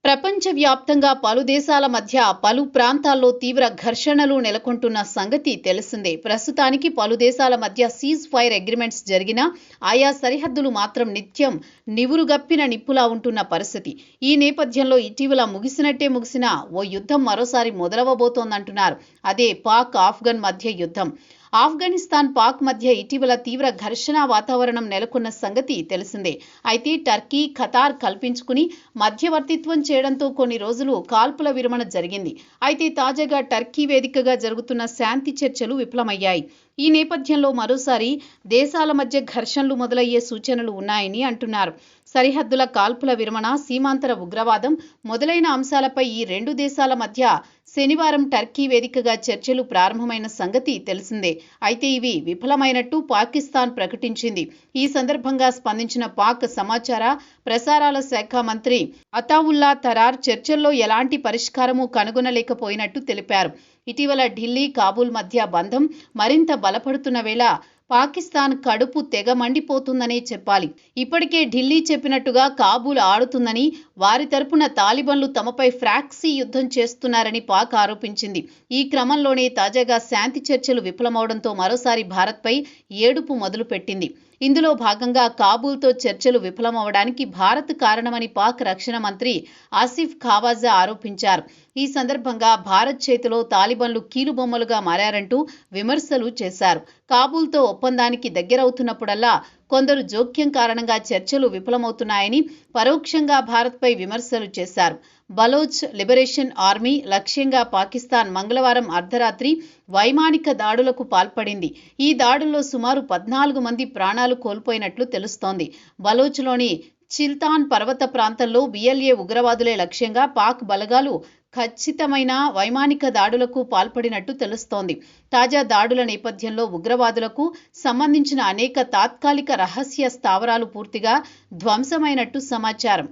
ప్రపంచవ్యాప్తంగా పలు దేశాల మధ్య పలు ప్రాంతాల్లో తీవ్ర ఘర్షణలు నెలకొంటున్న సంగతి తెలిసిందే. ప్రస్తుతానికి పలు దేశాల మధ్య సీజ్ ఫైర్ అగ్రిమెంట్స్ జరిగినా ఆయా సరిహద్దులు మాత్రం నిత్యం నివురుగప్పిన నిప్పులా ఉంటున్న పరిస్థితి. ఈ నేపథ్యంలో ఇటీవల ముగిసిన ఓ యుద్ధం మరోసారి మొదలవబోతోందంటున్నారు. అదే పాక్ ఆఫ్ఘన్ మధ్య యుద్ధం. ఆఫ్ఘనిస్తాన్ పాక్ మధ్య ఇటీవల తీవ్ర ఘర్షణ వాతావరణం నెలకొన్న సంగతి తెలిసిందే. అయితే టర్కీ, ఖతార్ కల్పించుకుని మధ్యవర్తిత్వం చేయడంతో కొన్ని రోజులు కాల్పుల విరమణ జరిగింది. అయితే తాజాగా టర్కీ వేదికగా జరుగుతున్న శాంతి చర్చలు విఫలమయ్యాయి. ఈ నేపథ్యంలో మరోసారి దేశాల మధ్య ఘర్షణలు మొదలయ్యే సూచనలు ఉన్నాయని అంటున్నారు. సరిహద్దుల కాల్పుల విరమణ, సీమాంతర ఉగ్రవాదం మొదలైన అంశాలపై ఈ రెండు దేశాల మధ్య శనివారం టర్కీ వేదికగా చర్చలు ప్రారంభమైన సంగతి తెలిసిందే. అయితే ఇవి విఫలమైనట్టు పాకిస్తాన్ ప్రకటించింది. ఈ సందర్భంగా స్పందించిన పాక్ సమాచార ప్రసారాల శాఖ మంత్రి అతావుల్లా తరార్ చర్చల్లో ఎలాంటి పరిష్కారమూ కనుగొనలేకపోయినట్టు తెలిపారు. ఇటీవల ఢిల్లీ, కాబూల్ మధ్య బంధం మరింత బలపడుతున్న వేళ పాకిస్తాన్ కడుపు తెగ మండిపోతుందనే చెప్పాలి. ఇప్పటికే ఢిల్లీ చెప్పినట్టుగా కాబూల్ ఆడుతుందని, వారి తరపున తాలిబన్లు తమపై ప్రాక్సీ యుద్ధం చేస్తున్నారని పాక్ ఆరోపించింది. ఈ క్రమంలోనే తాజాగా శాంతి చర్చలు విఫలమవడంతో మరోసారి భారత్పై ఏడుపు మొదలుపెట్టింది. ఇందులో భాగంగా కాబూల్తో చర్చలు విఫలమవడానికి భారత్ కారణమని పాక్ రక్షణ మంత్రి ఆసిఫ్ ఖావాజా ఆరోపించారు. ఈ సందర్భంగా భారత్ చేతిలో తాలిబన్లు కీలుబొమ్మలుగా మారారంటూ విమర్శలు చేశారు. కాబూల్తో ఒప్పందానికి దగ్గరవుతున్నప్పుడల్లా కొందరు జోక్యం కారణంగా చర్చలు విఫలమవుతున్నాయని పరోక్షంగా భారత్పై విమర్శలు చేశారు. బలోచ్ లిబరేషన్ ఆర్మీ లక్ష్యంగా పాకిస్తాన్ మంగళవారం అర్ధరాత్రి వైమానిక దాడులకు పాల్పడింది. ఈ దాడుల్లో సుమారు 14 మంది ప్రాణాలు కోల్పోయినట్లు తెలుస్తోంది. బలోచ్లోని చిల్తాన్ పర్వత ప్రాంతంలో బిఎల్ఏ ఉగ్రవాదులే లక్ష్యంగా పాక్ బలగాలు ఖచ్చితమైన వైమానిక దాడులకు పాల్పడినట్టు తెలుస్తోంది. తాజా దాడుల నేపథ్యంలో ఉగ్రవాదులకు సంబంధించిన అనేక తాత్కాలిక రహస్య స్థావరాలు పూర్తిగా ధ్వంసమైనట్టు సమాచారం.